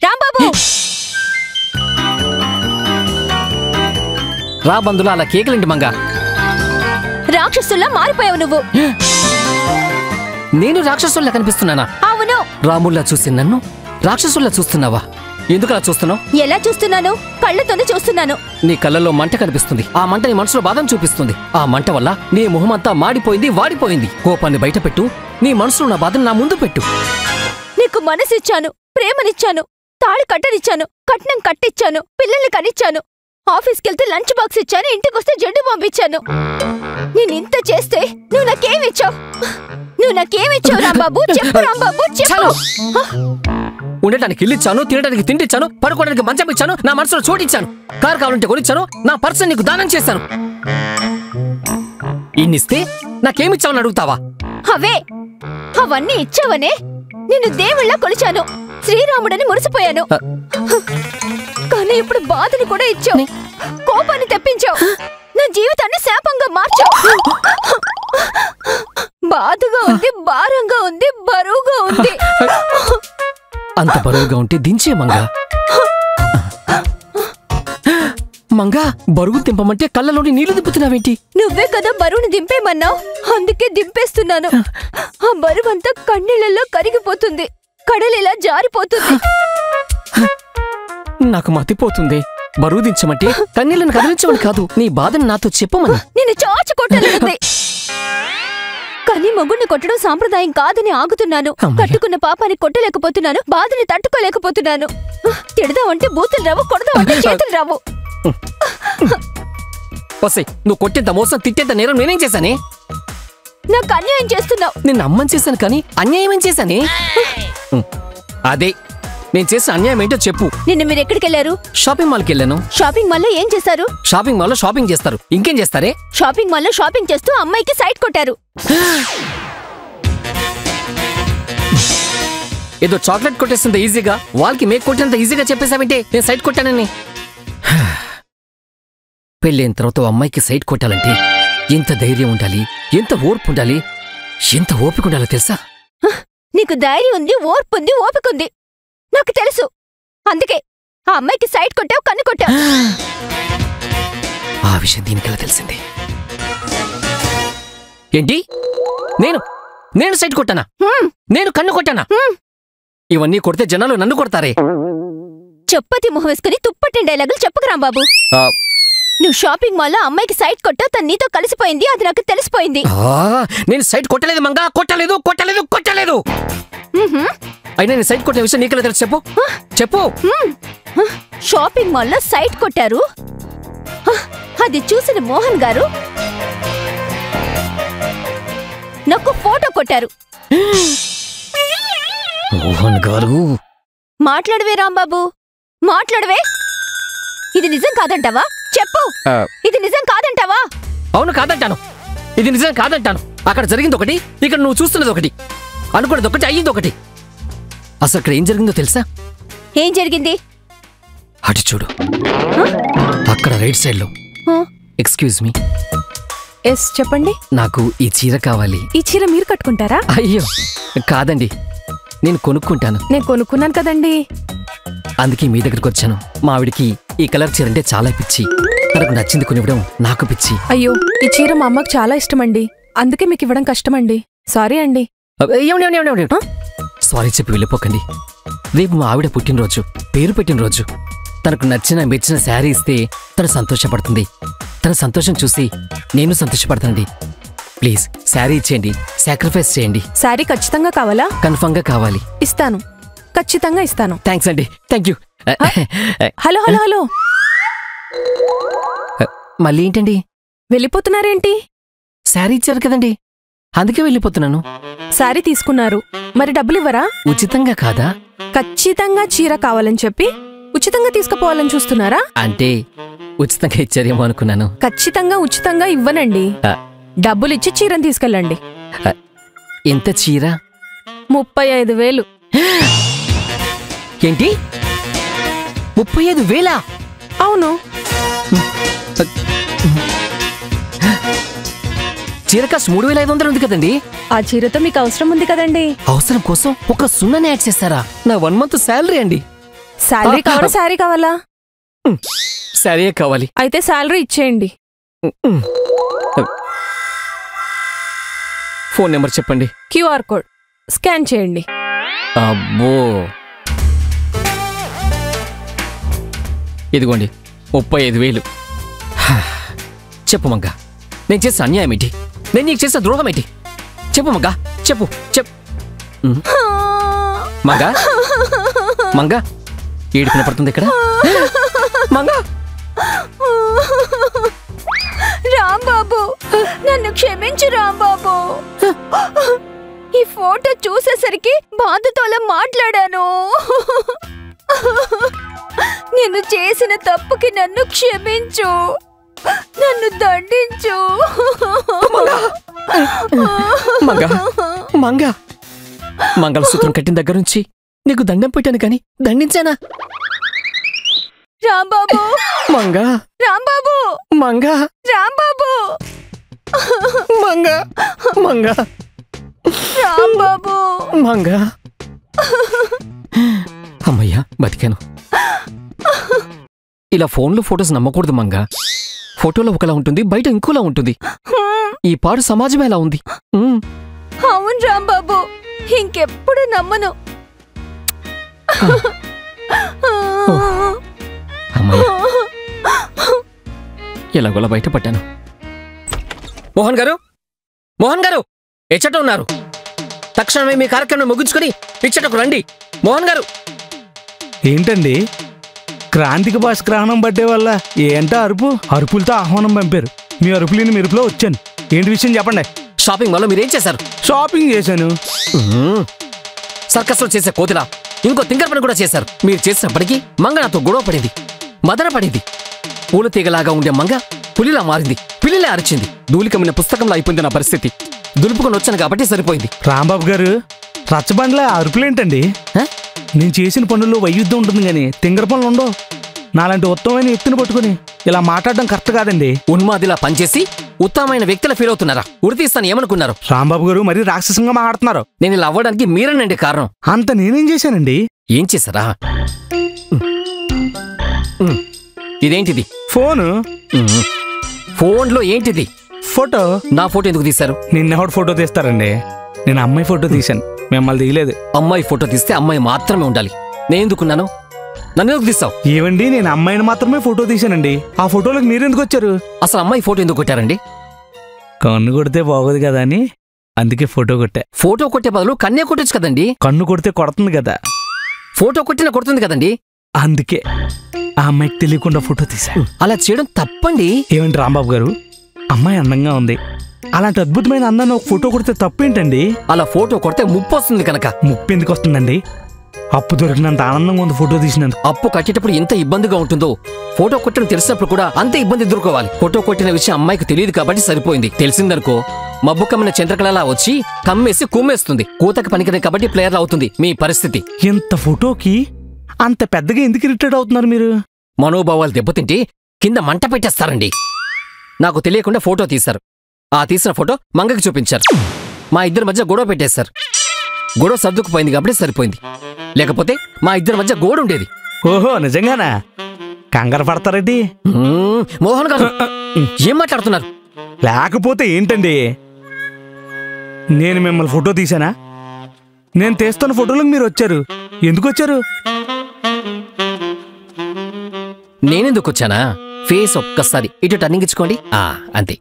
రాంబాబు రా బంధువులు అలా కేకలేంటి మంగ. రాక్షసుల్లా మారిపోయావు నువ్వు. నేను రాక్షసుల్లా కనిపిస్తున్నానా? అవును. రాముల్లా చూసి నన్ను రాక్షసుల్లా చూస్తున్నావా? ఎందుకు అలా చూస్తున్నావు? ఎలా చూస్తున్నాను? కళ్ళతోనే చూస్తున్నాను. నీ కళ్ళల్లో మంట కనిపిస్తుంది. ఆ మంట నీ మనసులో బాధను చూపిస్తుంది. ఆ మంట వల్ల నీ మొహమంతా మాడిపోయింది, వాడిపోయింది. కోపాన్ని బయట పెట్టు. నీ మనసులో నా బాధను నా ముందు పెట్టు. నీకు మనసిచ్చాను, ప్రేమనిచ్చాను, తాళి కట్టనిచ్చాను, కట్నం కట్టిచ్చాను, పిల్లల్ని కనిచ్చాను, ఆఫీస్కెళ్తే లంచ్ బాక్స్ ఇచ్చాను, ఇంటికొస్తే జెండు పంపించాను. నేనింత చేస్తే నువ్వు నాకేమిచ్చావు? నువ్వు నాకేమిచ్చావు రాంబాబు? చెప్పు రాంబాబు, చెప్పు. ఉండటానికి ఇల్లిచ్చాను, తినడానికి తిండిచ్చాను, పడుకోవడానికి మంచం ఇచ్చాను, నా మనసులో చోటిచ్చాను, కారు కావాలంటే కొనిచ్చాను, నా పర్సన్ నీకు దానం చేశాను. ఇన్నిస్తే నాకేమిచ్చావని అడుగుతావా? అవన్నీ ఇచ్చావనే నిన్ను దేవుళ్ళ కొలిచాను, శ్రీరాముడని మురిసిపోయాను. కానీ ఇప్పుడు బాధని కూడా ఇచ్చావు, కోపాన్ని తెప్పించావు, నా జీవితాన్ని శాపంగా మార్చావు. బాధగా ఉంది, భారంగా ఉంది, బరువుగా ఉంది. అంత బరువుగా ఉంటే దించే మంగా. మంగా, బరువు దింపమంటే కళ్ళలోని నీళ్లు దింపుతున్నావేంటి? నువ్వే కదా బరువుని దింపేమన్నావు, అందుకే దింపేస్తున్నాను. ఆ బరువంతా కన్నీళ్లలో కరిగిపోతుంది, కడలిలా జారిపోతుంది. నాకు మతిపోతుంది. బరువు దించమంటే కన్నీళ్లను కదిలించమని కాదు, నీ బాధను నాతో చెప్పమని. నేను చాచి కొట్టాలనుంది, కానీ మొగుడిని కొట్టడం సాంప్రదాయం కాదని ఆగుతున్నాను. కట్టుకున్న పాపాన్ని కొట్టలేకపోతున్నాను, బాధని తట్టుకోలేకపోతున్నాను. తిడదావంటే బూతులు రావు, కొడదావంటే చేతులు రావు. వసే, నువ్వు కొట్టేంత మోసం, తిట్టేంత నేరం నేనేం చేశానే? నాకు అన్యాయం చేస్తున్నావు. నిన్ను అమ్మని చేశాను కానీ అన్యాయం ఏం చేశానే? అదే నేను చేసిన అన్యాయం ఏంటో చెప్పు. నిన్న మీరు ఎక్కడికి వెళ్ళారు? షాపింగ్ మాల్కి వెళ్ళాను. షాపింగ్ మాల్లో ఏం చేశారు? షాపింగ్ మాల్లో షాపింగ్ చేస్తారు, ఇంకేం చేస్తారే? షాపింగ్ మాల్లో షాపింగ్ చేస్తూ అమ్మాయికి సైట్ కొట్టారు. ఏదో చాక్లెట్ కొట్టేస్తుందా ఈజీగా, వాళ్ళకి మేక్ కొట్టినంత ఈజీగా చెప్పేశావంటే నేను సైట్ కొట్టానని. పెళ్ళైన తర్వాత అమ్మాయికి సైట్ కొట్టాలంటే ఎంత ధైర్యం ఉండాలి, ఎంత ఓర్పు ఉండాలి, ఎంత ఓపిక ఉండాలో తెలుసా? నీకు ధైర్యం ఉంది, ఓర్పు ఉంది, ఓపిక ఉంది, నాకు తెలుసు. అందుకే ఆ అమ్మాయికి సైట్ కొట్టావు, కన్ను కొట్టావు. ఆ విషయం దీనికెలా తెలిసింది? ఏంటి? నేను సైట్ కొట్టానా? నేను కన్ను కొట్టానా? ఇవన్నీ కొడితే జనాలు నన్ను కొడతారే. చెప్పతి మొహం వేసుకుని తుప్పట్టిన డైలాగులు చెప్పకు రాంబాబు. నువ్వు షాపింగ్ మాల్లో అమ్మాయికి సైట్ కొట్టావు, తను నీతో కలిసిపోయింది, అది నాకు తెలిసిపోయింది. నేను సైట్ కొట్టలేదు మంగా, కొట్టలేదు కొట్టలేదు కొట్టలేదు. అయినా నేను సైట్ కొట్టిన విషయం నీకెలా తెలుసు? చెప్పు చెప్పు. షాపింగ్ మాల్లో సైట్ కొట్టారు, అది చూసిన మోహన్ గారు నాకు ఫోటో కొట్టారు. మోహన్ గారు? మాట్లాడవే రాంబాబు, మాట్లాడవే. ఇది నిజం కాదంటావా? చెప్పు, ఇది నిజం కాదంటావా? అవును, కాదంటాను. ఇది నిజం కాదంటాను. అక్కడ జరిగింది ఒకటి, ఇక్కడ నువ్వు చూస్తున్నది ఒకటి, అనుకున్నది ఒకటి, అయ్యింది ఒకటి. అసలు అక్కడ ఏం జరిగిందో తెలుసా? ఏం జరిగింది? అటు చూడు, అక్కడ రైట్ సైడ్ లో. Excuse me. ఎస్, చెప్పండి. నాకు ఈ చీర కావాలి. ఈ చీర మీరు కట్టుకుంటారా? అయ్యో కాదండి, నేను కొనుక్కుంటాను. నేను కొనుక్కున్నాను కదండి, అందుకే మీ దగ్గరకు వచ్చాను. మా ఆవిడికి ఈ కలర్ చీర అంటే చాలా పిచ్చి, తనకు నచ్చింది కొనివ్వడం నాకు పిచ్చి. అయ్యో, ఈ చీర మా అమ్మకు చాలా ఇష్టమండి, అందుకే మీకు ఇవ్వడం కష్టమండి. సారీ అండి. సారీ చెప్పి వెళ్ళిపోకండి. రేపు మా ఆవిడ పుట్టినరోజు, పేరు పెట్టినరోజు. తనకు నచ్చిన మెచ్చిన శారీ ఇస్తే తను సంతోషపడుతుంది. తన సంతోషం చూసి నేను సంతోషపడతానండి. ప్లీజ్ శారీ ఇచ్చేయండి, సాక్రిఫైస్ చేయండి. శారీ ఖచ్చితంగా కావాలా? కన్ఫర్మ్ గా కావాలి. ఇస్తాను, ఖచ్చితంగా ఇస్తాను. థ్యాంక్స్ అండి, thank you. Hello hello hello, మళ్ళీ ఏంటండి? వెళ్ళిపోతున్నారేంటి? శారీ ఇచ్చారు కదండి, అందుకే వెళ్ళిపోతున్నాను. శారీ తీసుకున్నారు, మరి డబ్బులు ఇవ్వరా? ఉచితంగా కాదా? ఖచ్చితంగా చీర కావాలని చెప్పి ఉచితంగా తీసుకుపోవాలని చూస్తున్నారా? అంటే ఉచితంగా ఇచ్చారేమో అనుకున్నాను. ఖచ్చితంగా ఉచితంగా ఇవ్వనండి, డబ్బులిచ్చి చీరని తీసుకెళ్ళండి. ఎంత చీర? 35,000. ఏంటి, 35,000? అవును. చీర కాస్ట్ 3,500 ఉంది కదండి. ఆ చీరతో మీకు అవసరం ఉంది కదండి. అవసరం కోసం ఒక 0ని యాడ్ చేస్తారా? నా 1 మంత్ శాలరీ అండి. శాలరీ కావాలా శారీ కావాలా? సరే కావాలి. అయితే శాలరీ ఇచ్చేయండి. ఫోన్ నెంబర్ చెప్పండి. క్యూఆర్ కోడ్ స్కాన్ చేయండి. అబ్బో, ఇదిగోండి 35,000. చెప్పు మంగ, నేను చేసిన అన్యాయం ఏంటి? నేను నీకు చేసిన ద్రోహం ఏంటి? చెప్పు మంగ, చెప్పు చెప్పు. మంగ మంగ ఏడుపు వినపడుతుంది ఇక్కడ. మంగ, రాంబాబు, నన్ను క్షమించు రాంబాబు. ఈ ఫోటో చూసేసరికి బాధతో అలా మాట్లాడాను. నేను చేసిన తప్పుకి నన్ను క్షమించు, నన్ను దండించు. మంగ మంగ, మంగళసూత్రం కట్టిన దగ్గర నుంచి నీకు దండం పెట్టాను కానీ దండించానా? రాంబాబు, మంగ రాంబాబు, మంగ రాంబాబు, మంగ మంగ రాంబాబు. మంగ. అమ్మయ్యా, బతికాను. ఇలా ఫోన్లో ఫొటోస్ నమ్మకూడదు మంగ. ఫోటోలో ఒకలా ఉంటుంది, బయట ఇంకోలా ఉంటుంది. ఈ పాడు సమాజం ఎలా ఉంది. అవును రాంబాబు, ఇంకెప్పుడు నమ్మను. అమ్మయ్య, ఎలాగోలా బయటపడ్డాను. మోహన్ గారు, మోహన్ గారు, ఎచ్చట ఉన్నారు? తక్షణమే మీ కార్యక్రమం ముగించుకుని ఇచ్చటకు రండి. మోహన్ గారు. ఏంటండి, క్రాంతిక భాస్కరహనం బర్త్డే వల్ల ఏంటో అరుపులతో ఆహ్వానం పంపారు. మీ అరుపులేని మెరుపులో వచ్చాను. ఏంటి విషయం చెప్పండి. షాపింగ్ మాల్లో మీరేం చేశారు? షాపింగ్ చేశాను. సర్కస్లో చేసే కోతిలా ఇంకో తింగర్ పని కూడా చేశారు. మీరు చేసినప్పటికీ మంగ నాతో గొడవ పడింది, మదన పడింది. పూల తీగలాగా ఉండే మంగ పులిలా మారింది, పిల్లిలా అరిచింది. ధూళికమైన పుస్తకంలో అయిపోయింది నా పరిస్థితి. దులుపుకొని వచ్చాను కాబట్టి సరిపోయింది. రాంబాబు గారు, రచ్చబండ్ల అరుపులేంటండి? నేను చేసిన పనుల్లో వైయుధ్యం ఉంటుంది గాని తింగర పనులు ఉండవు. నాలాంటి ఉత్తమమైన వ్యక్తిని పట్టుకుని ఇలా మాట్లాడడం కరెక్ట్ కాదండి. ఉన్మాదిలా పనిచేసి ఉత్తమమైన వ్యక్తుల ఫీల్ అవుతున్నారా? ఉరితీస్తాను ఏమనుకున్నారు? రాంబాబు గారు మరీ రాక్షసంగా మాట్లాడుతున్నారు. నేను ఇలా అవ్వడానికి మీరేనండి కారణం. అంత నేనేం చేశానండి? ఏం చేశారా? ఇదేంటిది? ఫోను. ఫోన్లో ఏంటిది? ఫోటో. నా ఫోటో ఎందుకు తీశారు? నిన్నెవడు ఫోటో తీస్తారండి? నేను అమ్మాయి ఫోటో తీశాను, మిమ్మల్ని తీయలేదు. అమ్మాయి ఫోటో తీస్తే అమ్మాయి మాత్రమే ఉండాలి. నేను ఎందుకున్నాను? నన్ను ఎందుకు తీస్తావు? ఏవండి, నేను అమ్మాయిని మాత్రమే ఫోటో తీశానండి. ఆ ఫోటోలకు మీరెందుకు వచ్చారు? అసలు అమ్మాయి ఫోటో ఎందుకు కొట్టారండి? కన్ను కొడితే బాగోదు కదా అని, అందుకే ఫోటో కొట్టా. ఫోటో కొట్టే బదులు కన్నే కొట్టచ్చు కదండి. కన్ను కొడితే కొడుతుంది కదా. ఫోటో కొట్టినా కొడుతుంది కదండి. అందుకే ఆ అమ్మాయికి తెలియకుండా ఫోటో తీశా. అలా చేయడం తప్పండి. ఏమండి రాంబాబు గారు, అమ్మాయి అందంగా ఉంది, అలాంటి అద్భుతమైన అందాన్ని ఒక ఫోటో కొడితే తప్పేంటండి? అలా ఫోటో కొడితే ముప్పు వస్తుంది కనుక. ముప్పు ఎందుకు వస్తుందండి? అప్పు దొరికినంత ఆనందంగా ఉంది ఫోటో తీసినందుకు. అప్పు కట్టేటప్పుడు ఎంత ఇబ్బందిగా ఉంటుందో ఫోటో కొట్టడం తెలిసినప్పుడు కూడా అంతే ఇబ్బంది ఎదుర్కోవాలి. ఫోటో కొట్టిన విషయం అమ్మాయికి తెలియదు కాబట్టి సరిపోయింది. తెలిసిందనుకో మబ్బు కమ్మిన చంద్రకళలా వచ్చి కమ్మేసి కుమ్మేస్తుంది. కూతకి పనికిదే కాబట్టి ప్లేయర్ అవుతుంది మీ పరిస్థితి. ఇంత ఫోటోకి అంత పెద్దగా ఎందుకు ఇరిటేట్ అవుతున్నారు మీరు? మనోభావాలు దెబ్బతింటే కింద మంట పెట్టేస్తారండి. నాకు తెలియకుండా ఫోటో తీశారు. ఆ తీసిన ఫోటో మంగకి చూపించారు. మా ఇద్దరి మధ్య గొడవ పెట్టేశారు. గొడవ సర్దుకుపోయింది కాబట్టి సరిపోయింది. లేకపోతే మా ఇద్దరి మధ్య గోడ ఉండేది. ఓహో, నిజంగానా? కంగారు పడతారండి? మోహన్ గారు ఏం మాట్లాడుతున్నారు? లేకపోతే ఏంటండి, నేను మిమ్మల్ని ఫోటో తీసానా? నేను తీస్తున్న ఫోటోలకు మీరు వచ్చారు. ఎందుకు వచ్చారు? నేనెందుకు వచ్చానా? ఫేస్ ఒక్కసారి ఇటు టర్నింగ్ ఇచ్చుకోండి. అంతే.